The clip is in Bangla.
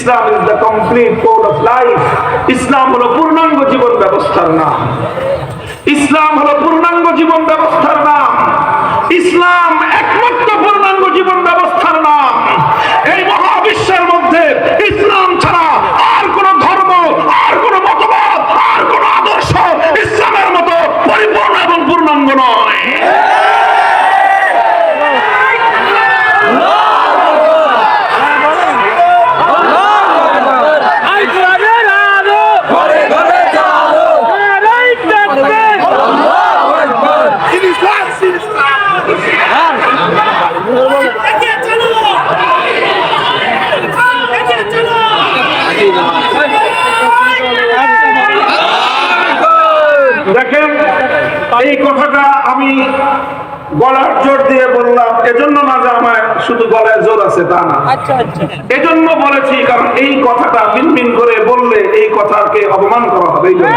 Islam is the complete code of life. ইসলাম হলো পূর্ণাঙ্গ জীবন ব্যবস্থার নাম। ইসলাম হলো পূর্ণাঙ্গ জীবন ব্যবস্থার নাম। ইসলাম একমাত্র পূর্ণাঙ্গ জীবন ব্যবস্থার নাম। এই মহাবিশ্বের মধ্যে ইসলাম ছাড়া আর কোন ধর্ম, আর কোন মতবাদ, আর কোন আদর্শ ইসলামের মতো পরিপূর্ণ এবং পূর্ণাঙ্গ নয়। দেখেন, এই কথাটা আমি গলার জোর দিয়ে বললাম এজন্য না যে আমার শুধু গলায় জোর আছে তা না, এজন্য বলেছি কারণ এই কথাটা মিনমিন করে বললে এই কথাকে অপমান করা হবে এই জন্য।